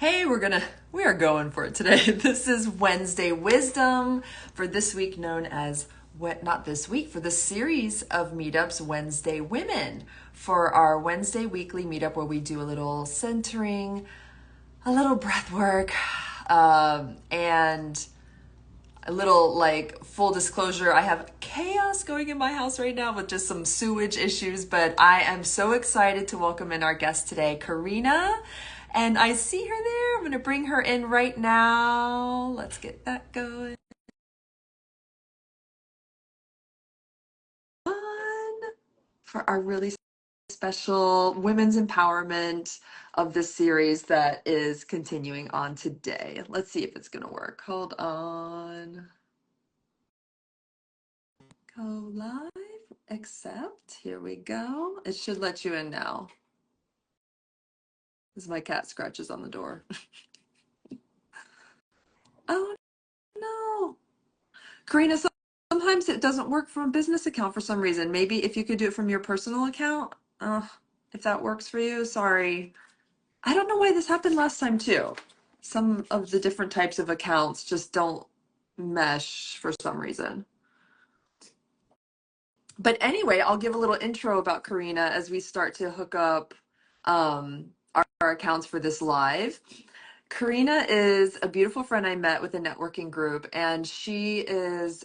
Hey, we are going for it today. This is Wednesday Wisdom for this week, known as what not this week, for the series of meetups, Wednesday Women, for our Wednesday weekly meetup where we do a little centering, a little breath work, and a little like full disclosure. I have chaos going in my house right now with just some sewage issues, but I am so excited to welcome in our guest today, Karina. And I see her there. I'm going to bring her in right now. Let's get that going on for our really special women's empowerment of this series that is continuing on today. Let's see if it's going to work. Hold on. Go live, accept. Here we go. It should let you in now. As my cat scratches on the door. Oh no. Karina, sometimes it doesn't work from a business account for some reason. Maybe if you could do it from your personal account, if that works for you. Sorry. I don't know why this happened last time too. Some of the different types of accounts just don't mesh for some reason. But anyway, I'll give a little intro about Karina as we start to hook up our accounts for this live. Karina is a beautiful friend I met with a networking group, and she is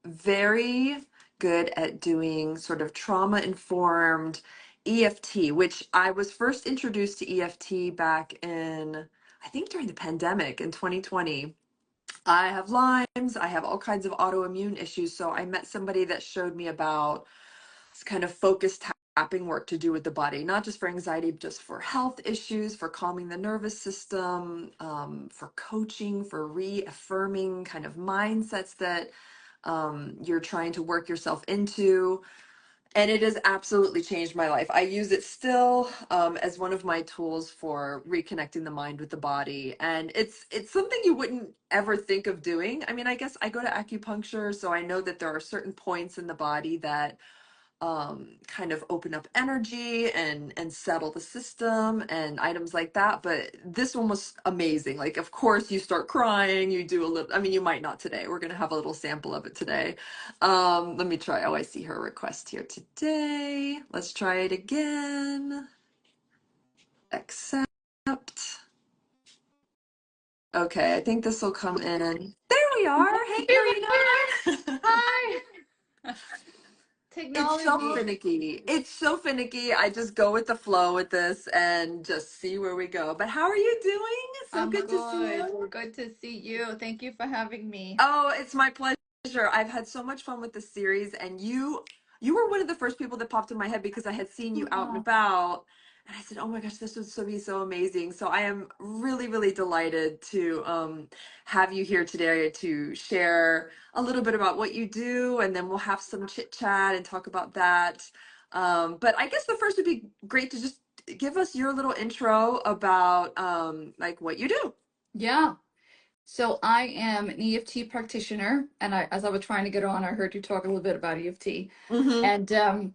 very good at doing sort of trauma-informed EFT, which I was first introduced to EFT back in, I think during the pandemic in 2020. I have Lyme's, I have all kinds of autoimmune issues, so I met somebody that showed me about this kind of focused tapping work to do with the body, not just for anxiety, but just for health issues, for calming the nervous system, for coaching, for reaffirming kind of mindsets that you're trying to work yourself into. And it has absolutely changed my life. I use it still as one of my tools for reconnecting the mind with the body. And it's something you wouldn't ever think of doing. I mean, I guess I go to acupuncture, so I know that there are certain points in the body that kind of open up energy and settle the system and items like that. But this one was amazing. Like, of course, you start crying, you do a little, I mean, you might not today. We're going to have a little sample of it today. Let me try. Oh, I see her request here today. Let's try it again. Accept. Okay, I think this will come in. There we are. Hey, Here we Karina. are. Hi. It's so Technology. finicky. It's so finicky. I just go with the flow with this and just see where we go. But how are you doing? So I'm good to see good. you. Good to see you. Thank you for having me. Oh, it's my pleasure. I've had so much fun with this series, and you were one of the first people that popped in my head because I had seen you out and Oh, about, and I said, "Oh my gosh, this would be so amazing." So I am really, really delighted to have you here today to share a little bit about what you do, and then we'll have some chit chat and talk about that. But I guess the first would be great to just give us your little intro about like what you do. yeah. So I am an EFT practitioner, and as I was trying to get on, I heard you talk a little bit about EFT. Mm-hmm. And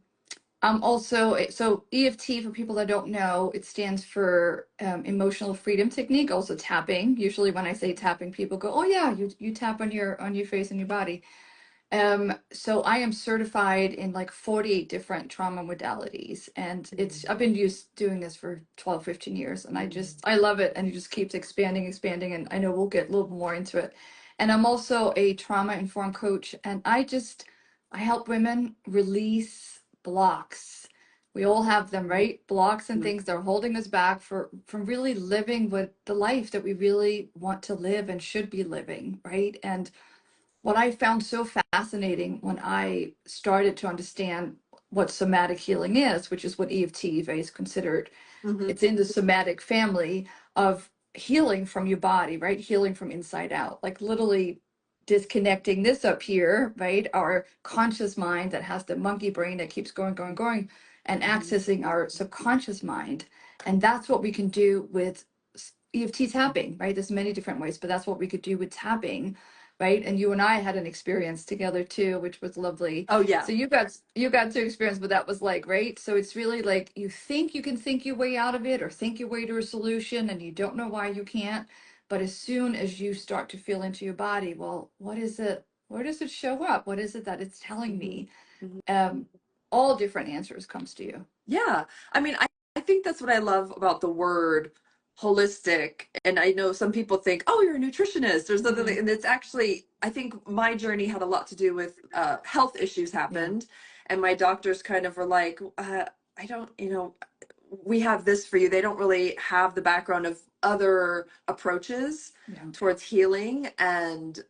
I'm also, so EFT, for people that don't know, it stands for Emotional Freedom Technique, also tapping. Usually when I say tapping, people go, "Oh yeah, you tap on your face and your body." So I am certified in like 48 different trauma modalities, and I've been doing this for 12, 15 years, and I love it, and it just keeps expanding, and I know we'll get a little more into it. And I'm also a trauma informed coach, and I help women release blocks. We all have them, right? Blocks and things that are holding us back from really living with the life that we really want to live and should be living, right? And what I found so fascinating when I started to understand what somatic healing is, which is what EFT is considered, Mm-hmm. it's in the somatic family of healing from your body, right? Healing from inside out, like literally disconnecting this up here, right? Our conscious mind that has the monkey brain that keeps going, and accessing our subconscious mind. And that's what we can do with EFT tapping, right? There's many different ways, but that's what we could do with tapping right? And you and I had an experience together too, which was lovely. Oh yeah. So you got to experience what that was like, right? So it's really like you think you can think your way out of it or think your way to a solution and you don't know why you can't. But as soon as you start to feel into your body, well, what is it? Where does it show up? What is it that it's telling Mhm. me? Mhm. Um, all different answers comes to you. Yeah. I mean, I think that's what I love about the word holistic. And I know some people think, oh, you're a nutritionist or something. Hmm. And it's actually, I think my journey had a lot to do with health issues Yeah, happened. And my doctors kind of were like, I don't, we have this for you. They don't really have the background of other approaches yeah, towards healing and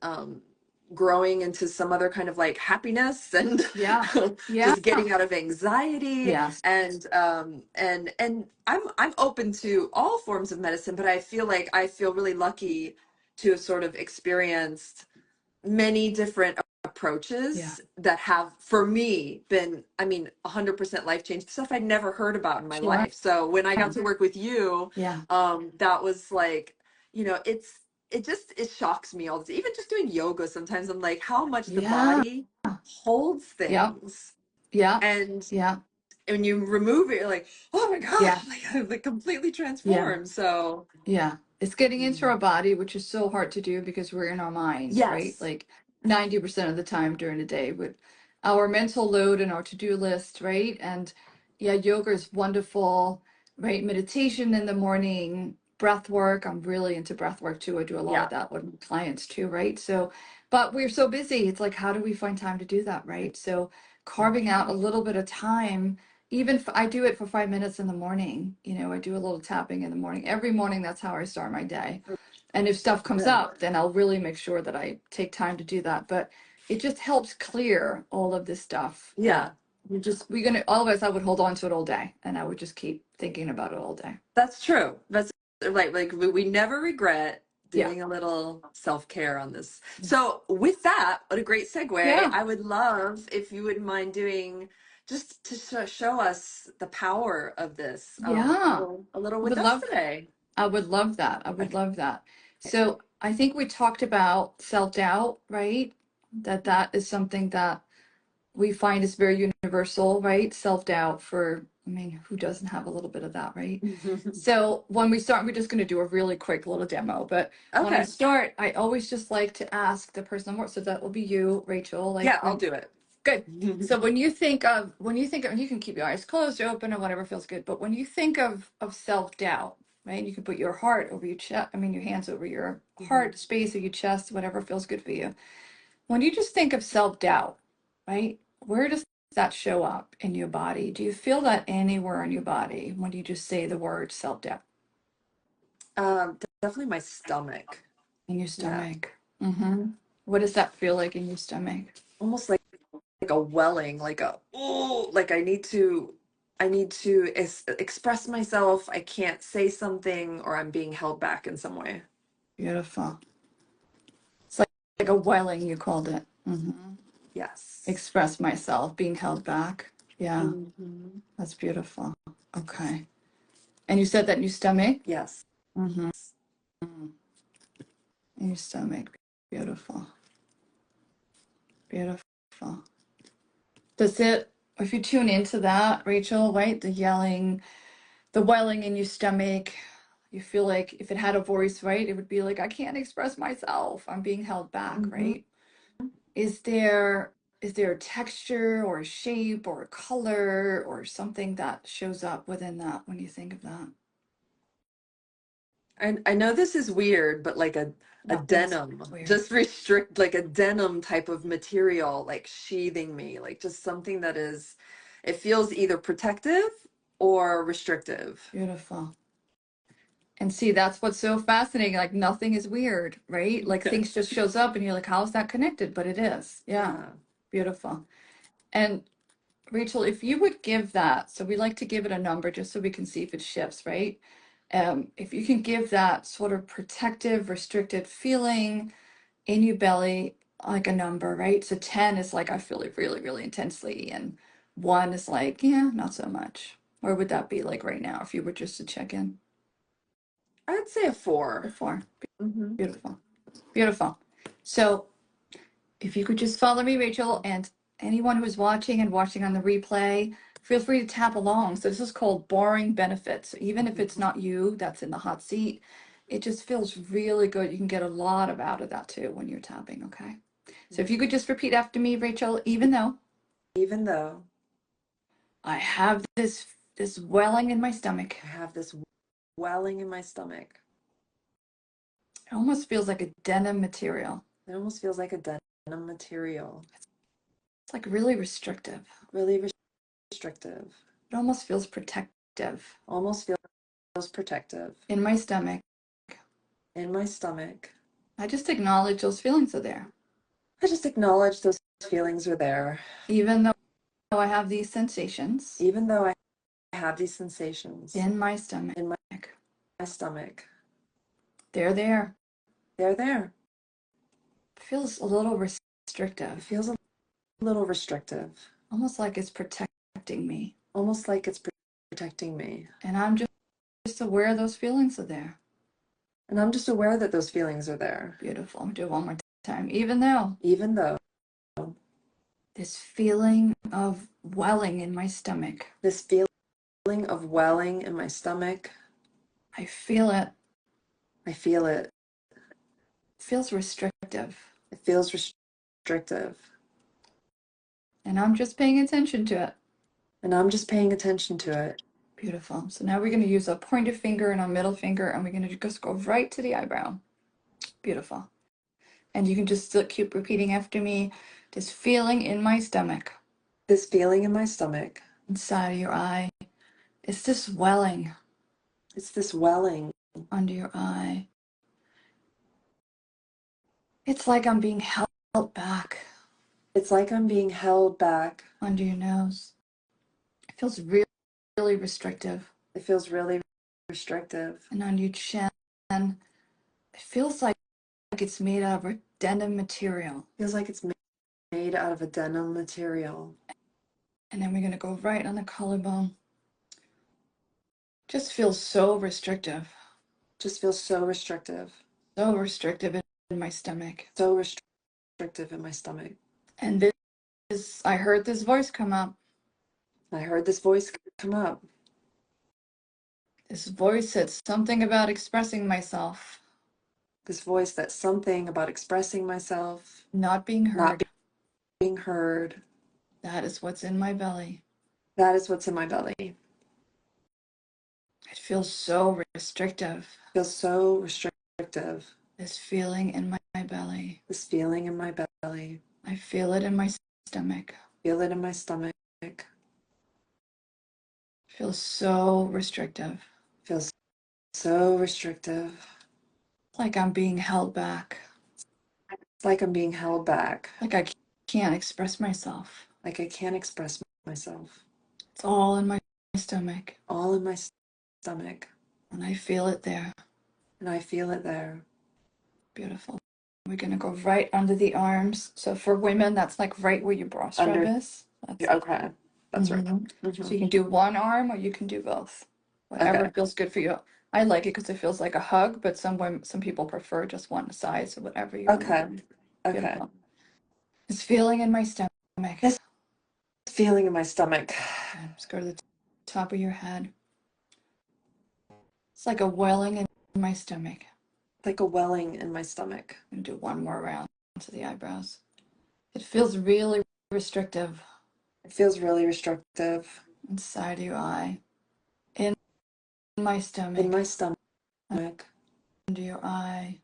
growing into some other kind of like happiness and yeah, yeah, just getting out of anxiety yes, and I'm open to all forms of medicine, but I feel like I feel really lucky to have sort of experienced many different yeah, approaches that have for me been, I mean, 100% life change, stuff I'd never heard about in my sure, life. So when I got to work with you, yeah, that was like, it shocks me all the time. Even just doing yoga, sometimes I'm like, how much the yeah, body holds yeah, things. yeah, And yeah, when you remove it, you're like, oh my yeah, gosh, like I'm like completely yeah. transformed. So Yeah, it's getting into mm, our body, which is so hard to do because we're in our mind, right? yes. Like 90% of the time during the day with our mental load and our to-do list, right? And yeah, yoga is wonderful, right? Meditation in the morning, breath work. I'm really into breath work too. I do a lot Yeah. of that with my clients too, right? So, but we're so busy. It's like, how do we find time to do that, right? So carving out a little bit of time even if I do it for 5 minutes in the morning, I do a little tapping in the morning. Every morning, that's how I start my day. And if stuff comes Good. up, then I'll really make sure that I take time to do that. But it just helps clear all of this stuff that Yeah. all of us, I would hold on to it all day and I would just keep thinking about it all day. That's true. That's like we never regret Yeah. doing a little self-care on this. So with that, what a great segue. Yeah. I would love if you wouldn't mind doing just to show us the power of this Yeah. a little I with would us love, today. I would love that. I would Okay. love that. So I think we talked about self-doubt, right? That is something that we find is very universal, right? Self-doubt I mean, who doesn't have a little bit of that, right? So when we start, we're just going to do a really quick little demo. But when I Okay. start, I always just like to ask the person I'm working. So that will be you, Rachel. Like Yeah, I'll do it. good. So when you can keep your eyes closed or open or whatever feels good. But when you think of self-doubt, right? You can put your heart over your chest. I mean, your hands over your Mhm. heart space or your chest, whatever feels good for you. When you just think of self-doubt, right? Where does that show up in your body? Do you feel that anywhere in your body when you just say the word self-doubt? Definitely my stomach. In your Yeah. stomach? Mm-hmm. What does that feel like in your stomach? Almost like a welling, like a oh, like I need to express myself. I can't say something or I'm being held back in some way. Beautiful. It's like a welling, you called it. Mm-hmm. Yes. Express myself, being held back. Yeah, Hmm. that's beautiful. Okay. And you said that in your stomach? Yes. Mm-hmm. In your stomach. Beautiful. Beautiful. Does it, if you tune into that, Rachel, right? The yelling, the welling in your stomach, you feel like if it had a voice, right? It would be like, I can't express myself. I'm being held back, Hmm. right? Is there is there a texture or a shape or a color or something that shows up within that when you think of that? I know this is weird, but like a Nothing is denim, weird. just restrict like a denim type of material, like sheathing me, like just something that is, it feels either protective or restrictive. Beautiful. And see, that's what's so fascinating. Like nothing is weird, right? Like Okay. things just shows up and you're like, how is that connected? But it is. Yeah. Yeah. Beautiful. And Rachel, if you would give that, so we like to give it a number just so we can see if it shifts, right? If you can give that sort of protective, restricted feeling in your belly, like a number, right? So 10 is like, I feel it really, really intensely. And 1 is like, yeah, not so much. Where would that be like right now if you were just to check in? I'd say a A 4. 4. Hmm. Beautiful. Beautiful. So If you could just follow me, Rachel, and anyone who's watching and watching on the replay, feel free to tap along. So this is called Boring Benefits. So even if it's not you that's in the hot seat, it just feels really good. You can get a lot out of that too when you're tapping, okay? So if you could just repeat after me, Rachel, even though I have this welling in my stomach. I have this welling in my stomach. It almost feels like a denim material. It almost feels like a denim material. It's like really restrictive. Really restrictive. It almost feels protective. Almost feels protective. In my stomach. In my stomach. I just acknowledge those feelings are there. I just acknowledge those feelings are there. Even though I have these sensations. Even though I have these sensations. In my stomach. In my stomach. They're there. They're there. It feels a little restrictive. It feels a little restrictive. Almost like it's protecting me. Almost like it's protecting me. And I'm just aware those feelings are there. And I'm just aware that those feelings are there. Beautiful. I'm gonna do it one more time. Even though this feeling of welling in my stomach. This feeling of welling in my stomach. I feel it. I feel it. It feels restrictive. It feels restrictive. And I'm just paying attention to it. And I'm just paying attention to it. Beautiful. So now we're going to use a pointer finger and a middle finger, and we're going to just go right to the eyebrow. Beautiful. And you can just still keep repeating after me. This feeling in my stomach. This feeling in my stomach. Inside of your eye. It's this welling. It's this welling. Under your eye. It's like I'm being held back. It's like I'm being held back. Under your nose. It feels really, really restrictive. It feels really restrictive. And on your chin. It feels like it's made out of a denim material. Feels like it's made out of a denim material. And then we're going to go right on the collarbone. Just feels so restrictive. Just feels so restrictive. So restrictive in my stomach. So restrictive in my stomach. And I heard this voice come up. I heard this voice come up. This voice said something about expressing myself. This voice that something about expressing myself. Not being heard. Not being heard. That is what's in my belly. That is what's in my belly. It feels so restrictive. Feels so restrictive. This feeling in my belly. This feeling in my belly. I feel it in my stomach. Feel it in my stomach. Feels so restrictive. Feels so restrictive. It's like I'm being held back. It's like I'm being held back. Like I can't express myself. Like I can't express myself. It's all in my stomach. All in my stomach. And I feel it there. And I feel it there. Beautiful. We're going to go right under the arms. So for women, that's like right where your bra strap is. Okay. That's right. So you can do one arm or you can do both. Whatever feels good for you. I like it because it feels like a hug, but some people prefer just one side. So whatever you want to do. Beautiful. This feeling in my stomach. This feeling in my stomach. Just go to the top of your head. It's like a welling in my stomach. Like a welling in my stomach. I'm going to do one more round to the eyebrows. It feels really restrictive. It feels really restrictive. Inside your eye. In my stomach. In my stomach. Under your eye.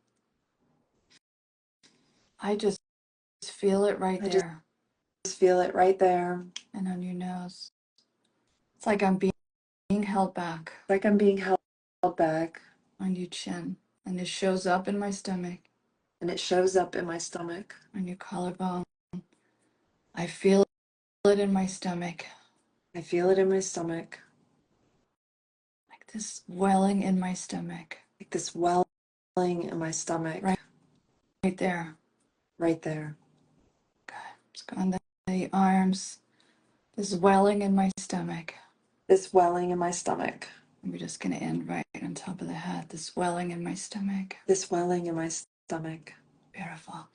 I just feel it right there. Just feel it right there. And on your nose. It's like I'm being held back. Like I'm being held back. On your chin. And it shows up in my stomach. And it shows up in my stomach. On your collarbone. I feel it in my stomach. I feel it in my stomach. Like this welling in my stomach. Like this welling in my stomach. Right there. Right there. Good. Let's go on the arms. This welling in my stomach. This welling in my stomach. And we're just going to end right on top of the head. This welling in my stomach. This welling in my stomach. Beautiful.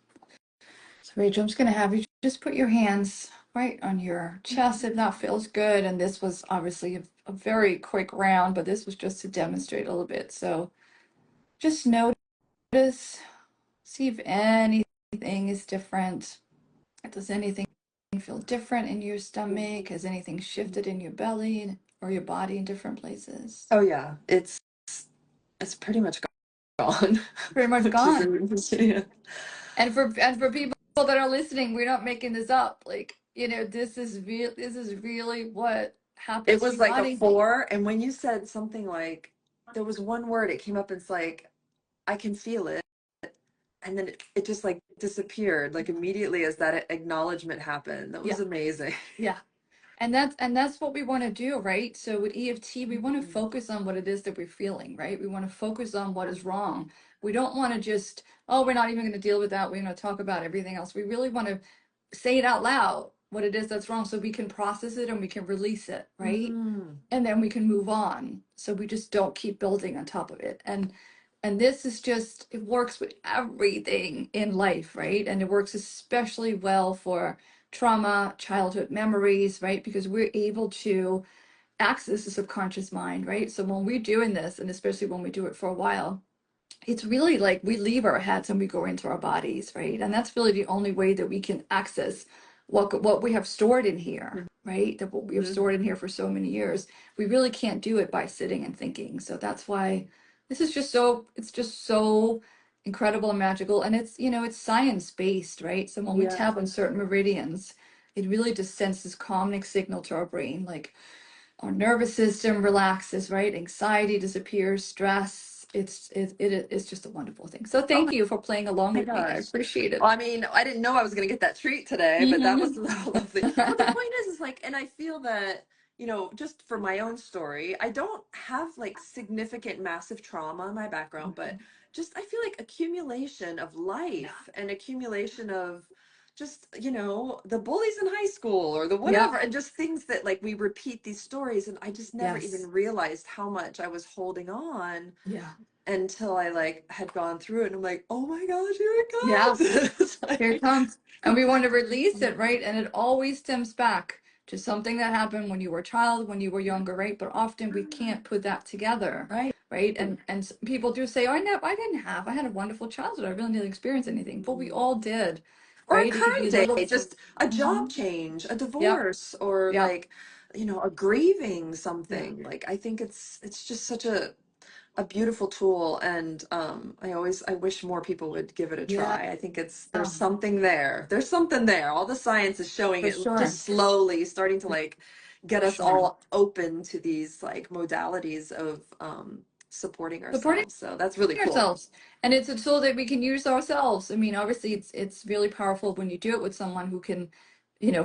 So Rachel, I'm just going to have you just put your hands right on your chest if that feels good. And this was obviously a very quick round, but this was just to demonstrate a little bit. So just notice, see if anything is different. Does anything feel different in your stomach? Has anything shifted in your belly or your body in different places? Oh yeah, it's pretty much gone, Pretty much which is gone. interesting. Yeah. And for people that are listening, we're not making this up. Like, this is really what It happens to was your like a body. four, and when you said something like there was one word, it came up. It's like I can feel it, and then it just like disappeared like immediately as that acknowledgement happened. That Yeah, was amazing. yeah. And that's what we want to do, right? So with EFT, we want to Mhm. focus on what it is that we're feeling, right? We want to focus on what is wrong. We don't want to just, oh, we're not even going to deal with that. We're going to talk about everything else. We really want to say it out loud, what it is that's wrong, so we can process it and we can release it, right? Mm. And then we can move on, so we just don't keep building on top of it. And this is just, it works with everything in life, right? And it works especially well for trauma, childhood memories, right? Because we're able to access the subconscious mind, right? So when we're doing this, and especially when we do it for a while, it's really like we leave our heads and we go into our bodies, right? And that's really the only way that we can access what we have stored in here, right? That what we have Mhm. stored in here for so many years. We really can't do it by sitting and thinking. So that's why this is just so, it's just so incredible and magical. And it's science based, right? So when we Yeah. tap on certain meridians, it really just sends this calming signal to our brain, like our nervous system relaxes, right? Anxiety disappears, stress. It's just a wonderful thing. So Oh thank you for playing along my with me. I gosh. appreciate Well, it. I mean, I didn't know I was going to get that treat today, but that was Hmm. lovely. Well, the point is like, and I feel that, just for my own story, I don't have like significant, massive trauma in my background, but just I feel like accumulation of Yeah. life and accumulation of just, the bullies in high school or the Yep. whatever, and just things that like we repeat these stories, and I just never even Yes. realized how much I was holding on Yeah. until I like had gone through it, and I'm like, oh my gosh, here it Yeah. comes. It's Here it like, comes. And we want to release it, right? And it always stems back to something that happened when you were a child, when you were younger, right? But often we can't put that together, right. right? And people do say, "Oh, I didn't have. I had a wonderful childhood. I really didn't experience anything." But we all did, Or a right? It could be current day, little. just a job Mhm. change, a Yep. divorce, or Yep. like, a grieving Yeah. something. Like I think it's just such a beautiful tool, and I wish more people would give it a Yeah. try. I think there's something there. There's something there. All the science is showing For it, sure. just slowly starting to like get For us sure. all open to these like modalities of supporting Supporting ourselves. So that's really cool. ourselves, and it's a tool that we can use ourselves. I mean, obviously it's really powerful when you do it with someone who can,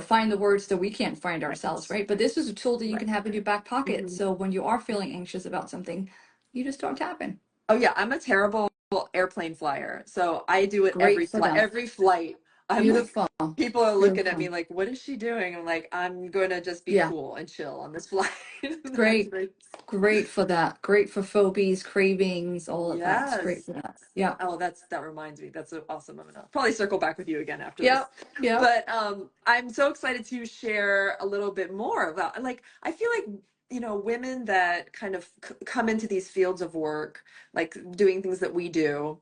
find the words that we can't find ourselves, Right. right? But this is a tool that you Right. can have in your back pocket, Mhm. so when you are feeling anxious about something, you just start tapping. Oh yeah, I'm a terrible airplane flyer. So I do it Great for them. every flight. I'm like, Beautiful. people are looking at me Beautiful. like, what is she doing? I'm like, I'm gonna just be Yeah. cool and chill on this flight. That's Great. great. Great for that. Great for phobies, cravings, all of that. It's great Yes. for that. Yeah. Oh, that reminds me. That's so awesome. I'm gonna probably circle back with you again after this. Yep. Yep. But I'm so excited to share a little bit more about, like, I feel like, women that kind of come into these fields of work, like doing things that we do.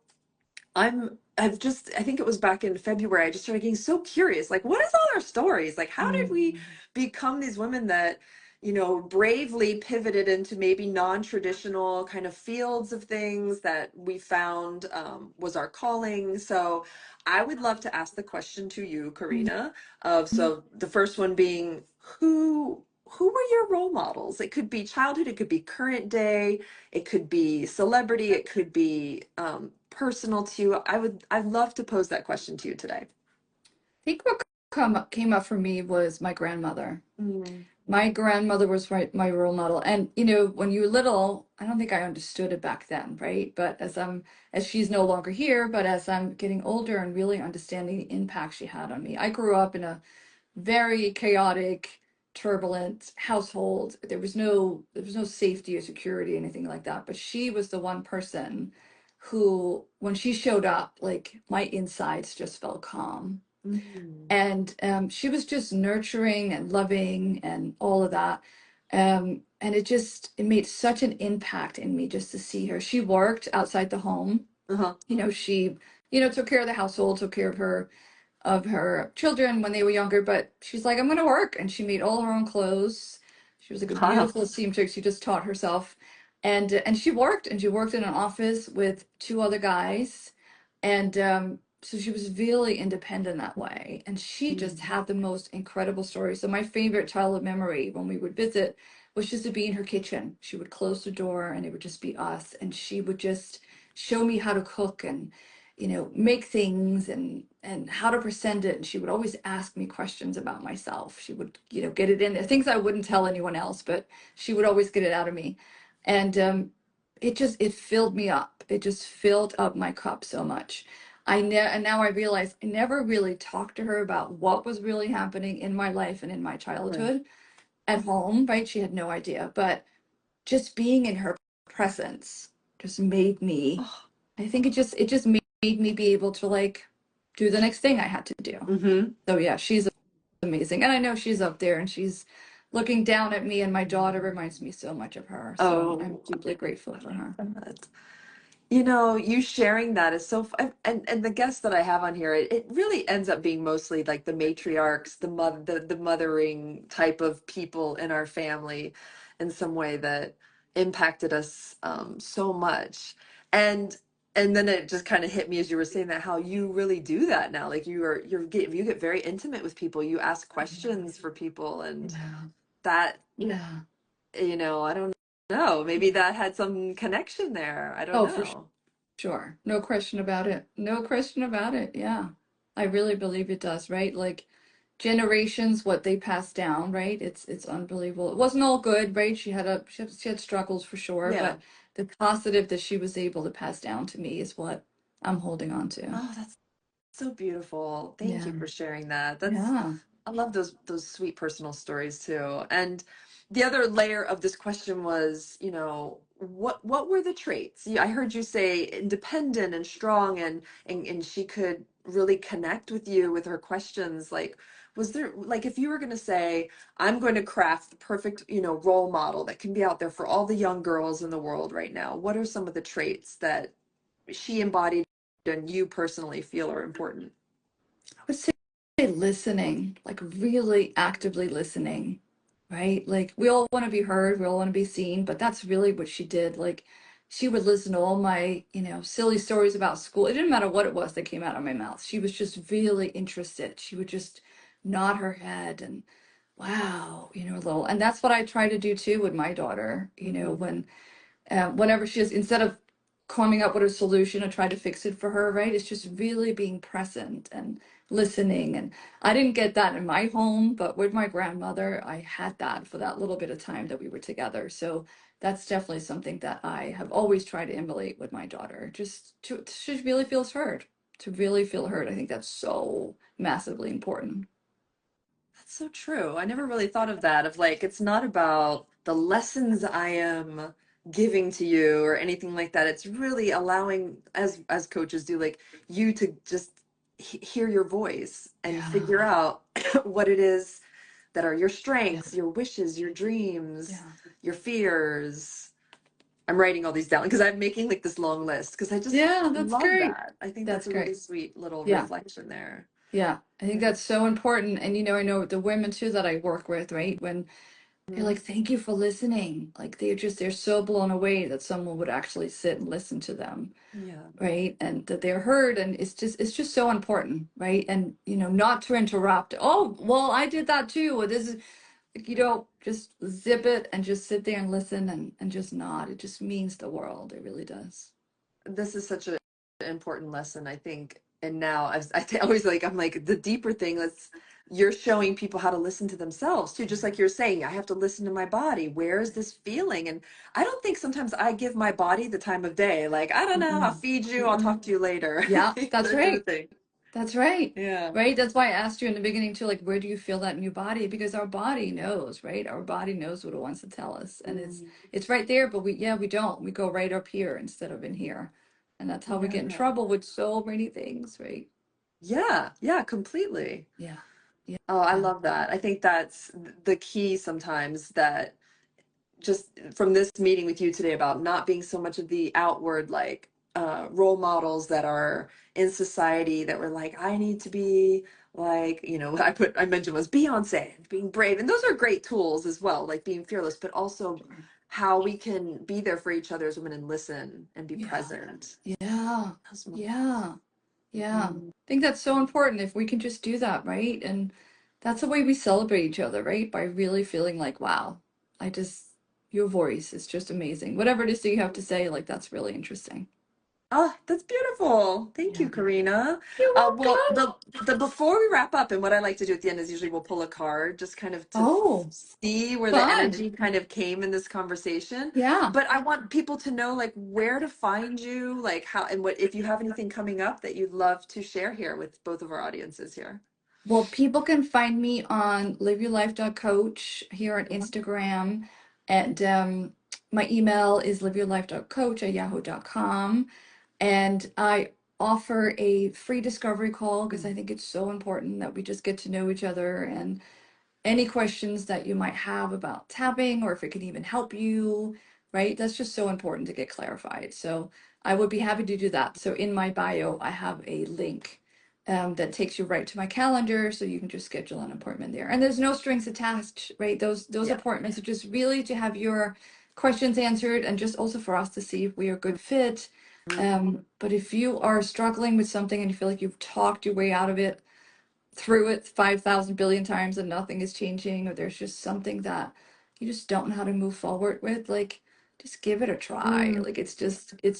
I think it was back in February, I just started getting so curious. Like, what is all our stories? Like, how did we Mm. become these women that, bravely pivoted into maybe non-traditional kind of fields of things that we found was our calling? So I would love to ask the question to you, Karina, of so the first one being who were your role models? It could be childhood, it could be current day, it could be celebrity, it could be personal to you. I'd love to pose that question to you today. Think what came up for me was my grandmother. Mm, My grandmother was my role model. And when you were little, I don't think I understood it back then, right? But as she's no longer here, but as I'm getting older and really understanding the impact she had on me. I grew up in a very chaotic, turbulent household. There was no safety or security, anything like that. But she was the one person who, when she showed up, like my insides just felt calm. Mm. And she was just nurturing and loving and all of that. And it made such an impact in me just to see her. She worked outside the home. Uh-huh. She, took care of the household, took care of her children when they were younger, but she's like, I'm going to work. And she made all her own clothes. She was like a Wow. beautiful seamstress. She just taught herself. And she worked in an office with two other guys. And so she was really independent that way. And she just Mm. had the most incredible stories. So my favorite childhood memory when we would visit was just to be in her kitchen. She would close the door and it would just be us. And she would just show me how to cook and make things and how to present it. And she would always ask me questions about myself. She would, get it in there, things I wouldn't tell anyone else, but she would always get it out of me. And it filled me up. It just filled up my cup so much. And now I realize I never really talked to her about what was really happening in my life and in my Right. childhood at home, right? She had no idea, but just being in her presence just made me, Oh. I think it just made me be able to like do the next thing I had to do. Mm-hmm. So yeah, she's amazing. And I know she's up there and she's looking down at me, and my daughter reminds me so much of her. So I'm Oh, deeply grateful for her. God. You sharing that is so and the guests that I have on here, it really ends up being mostly like the matriarchs, the mothering type of people in our family in some way that impacted us so much. And and then it just kind of hit me as you were saying that how you really do that now. Like you get very intimate with people. You ask questions for people and Yeah. that, Yeah. I don't know. Maybe that had some connection there. I don't Oh, for know. sure. No question about it. No question about it. Yeah. I really believe it does, right? Like generations, what they pass down, right? It's unbelievable. It wasn't all good, right? She had struggles for sure, Yeah. but the positive that she was able to pass down to me is what I'm holding on to. Oh, that's so beautiful. Thank you Yeah. for sharing that. Yeah. I love those sweet personal stories too. And the other layer of this question was, what were the traits? I heard you say independent and strong and she could really connect with you with her questions. Like, was there like if you were going to say, I'm going to craft the perfect, role model that can be out there for all the young girls in the world right now, what are some of the traits that she embodied and you personally feel are important? I would say listening, like really actively listening, right? Like we all want to be heard, we all want to be seen, but that's really what she did. Like she would listen to all my, silly stories about school. It didn't matter what it was that came out of my mouth. She was just really interested. She would just nod her head and wow, a little. And that's what I try to do too with my daughter, Mhm. whenever she is, instead of coming up with a solution or try to fix it for her, right? It's just really being present and listening. And I didn't get that in my home, but with my grandmother, I had that for that little bit of time that we were together. So that's definitely something that I have always tried to emulate with my daughter, just to she really feels heard, to really feel heard. I think that's so massively important. That's so true. I never really thought of that, of like, it's not about the lessons I am giving to you or anything like that. It's really allowing, as coaches do, like you to just hear your voice and figure Yeah, out what it is that are your yeah, strengths, your wishes, your dreams, yeah. your fears. I'm writing all these down because I'm making like this long list because I just Yeah, that's love great. that. I think that's That's a really great. sweet little Yeah. reflection there. Yeah, I think that's so important. And I know the women too that I work with, right? When they're Mhm. like, thank you for listening. Like they're so blown away that someone would actually sit and listen to them, Yeah. right? And that they're heard. And it's just so important, right? And not to interrupt. Oh, well, I did that too. Or this is like, just zip it and just sit there and listen and just nod. It just means the world. It really does. This is such an important lesson, I think. And now always like, I'm like, the deeper thing that's you're showing people how to listen to themselves too. Just like you're saying, I have to listen to my body. Where is this feeling? And I don't think sometimes I give my body the time of day. Like, I don't know, I'll Mm-mm. feed you, I'll Mm-mm. talk to you later. Yeah, that's That kind of right. thing. That's right. Yeah. Right. That's why I asked you in the beginning too, like, where do you feel that in your body? Because our body knows, right? Our body knows what it wants to tell us. And it's Mm, it's right there, but we don't. We go right up here instead of in here. And that's how we get in yeah. trouble with so many things, right? Yeah, yeah, completely. Yeah. Oh, I Yeah. love that. I think that's the key sometimes, that just from this meeting with you today about not being so much of the outward, like role models that are in society that were like, I need to be like, I mentioned was Beyonce, being brave. And those are great tools as well, like being fearless, but also how we can be there for each other as women and listen and be Yeah. present. Yeah. That's Yeah. Yeah. I Mhm. think that's so important if we can just do that, right? And that's the way we celebrate each other, right? By really feeling like, wow, I just, your voice is just amazing. Whatever it is that you have to say, like, that's really interesting. Oh, that's beautiful. Thank Yeah. you, Karina. You're Well, welcome. the before we wrap up, and what I like to do at the end is usually we'll pull a card, just kind of to Oh, see where the fun. energy kind of came in this conversation. Yeah. But I want people to know like where to find you, like how and what if you have anything coming up that you'd love to share here with both of our audiences here. Well, people can find me on liveyourlife.coach here on Instagram. And my email is liveyourlife.coach@yahoo.com. And I offer a free discovery call because I think it's so important that we just get to know each other, and any questions that you might have about tapping or if it can even help you, right? That's just so important to get clarified. So I would be happy to do that. So in my bio, I have a link that takes you right to my calendar, so you can just schedule an appointment there. And there's no strings attached, right? Those Yeah. appointments are just really to have your questions answered, and just also for us to see if we are a good fit. But if you are struggling with something and you feel like you've talked your way out of it, through it 5,000 billion times and nothing is changing, or there's just something that you just don't know how to move forward with, like, just give it a try. Mm, Like, it's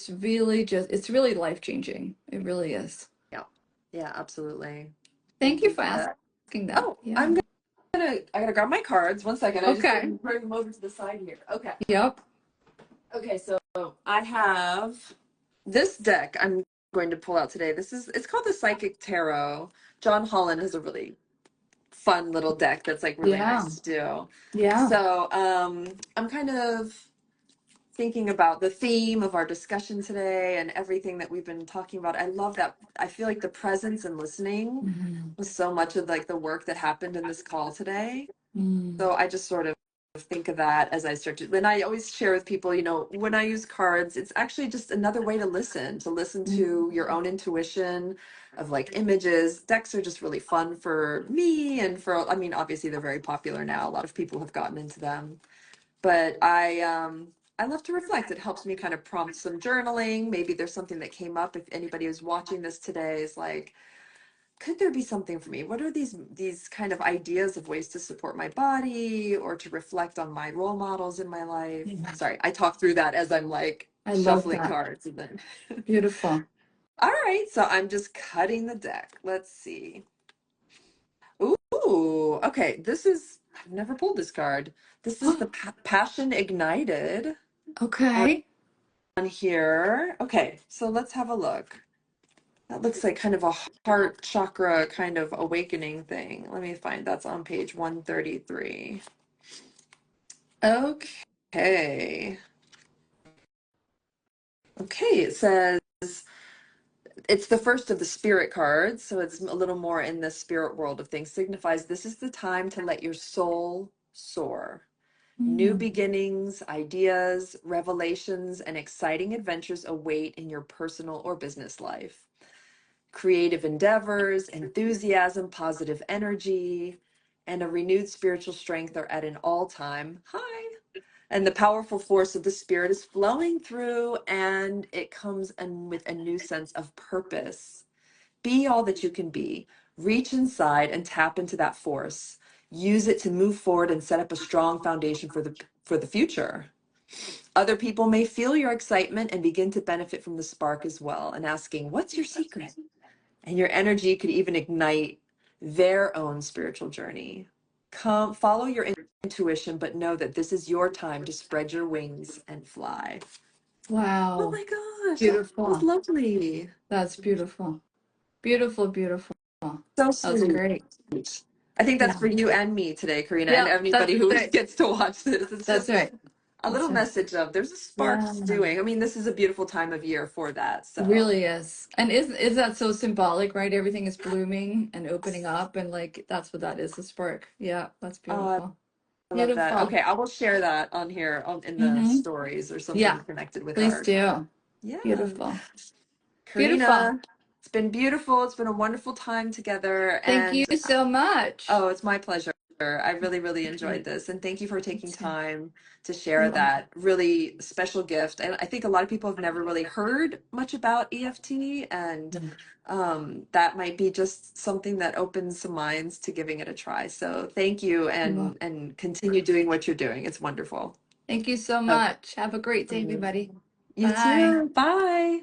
really life changing. It really is. yeah. Yeah, absolutely. Thank Thank you you for for that. asking that. Oh, Yeah. I gotta grab my cards. One second. I just Okay. didn't bring them over to the side here. Okay. Yep. Okay, so I have this deck I'm going to pull out today. It's called the Psychic Tarot. John Holland has a really fun little deck that's like really Yeah. nice to do. Yeah. So I'm kind of thinking about the theme of our discussion today and everything that we've been talking about. I love that. I feel like the presence and listening Mhm. was so much of like the work that happened in this call today. Mm. So I just sort of think of that as I start to, and I always share with people, when I use cards, it's actually just another way to listen to your own intuition of like images. Decks are just really fun for me and I mean, obviously they're very popular now. A lot of people have gotten into them, but I love to reflect. It helps me kind of prompt some journaling. Maybe there's something that came up. If anybody who's watching this today is like, could there be something for me? What are these kind of ideas of ways to support my body or to reflect on my role models in my life? Yeah. Sorry, I talk through that as I'm like I love shuffling that. cards and then Beautiful. all right, so I'm just cutting the deck. Let's see. Ooh, okay. I've never pulled this card. This is the Passion Ignited on Okay. here. Okay, so let's have a look. That looks like kind of a heart chakra kind of awakening thing. Let me find that's on page 133. Okay. Okay, it says it's the first of the spirit cards, so it's a little more in the spirit world of things. Signifies this is the time to let your soul soar. New Mm. beginnings, ideas, revelations, and exciting adventures await in your personal or business life. Creative endeavors, enthusiasm, positive energy, and a renewed spiritual strength are at an all-time high. And the powerful force of the spirit is flowing through, and it comes in with a new sense of purpose. Be all that you can be. Reach inside and tap into that force. Use it to move forward and set up a strong foundation for the future. Other people may feel your excitement and begin to benefit from the spark as well, and asking, "What's your secret?" And your energy could even ignite their own spiritual journey. Come, follow your intuition, but know that this is your time to spread your wings and fly. Oh Wow. my gosh, that was Beautiful. lovely. That's beautiful. Beautiful, beautiful. So That was sweet. great. I think that's Yeah. for you and me today, Karina, and Yeah, that's anybody who it. gets to watch this. It's That's just, right. a little Awesome. message of there's a spark Yeah. stewing. I mean, this is a beautiful time of year for that. It So, really is. And is that so symbolic, right? Everything is blooming and opening up and like that's what that is, the spark. Yeah, that's oh, beautiful. I love that. Beautiful. Okay, I will share that on here in the Mm-hmm. stories or Yeah, something connected with please our. do. Yeah. Beautiful. Beautiful. Karina, it's been beautiful. It's been a wonderful time together. Thank you And so much. oh, it's my pleasure. I really, really enjoyed Great. this. And thank you for Me taking too. time to share Yeah. that really special gift. And I think a lot of people have never really heard much about EFT, and that might be just something that opens some minds to giving it a try. So thank you, Well, and continue doing what you're doing. It's wonderful. thank you so Okay. much. Have a great day, everybody. You Bye. too. Bye.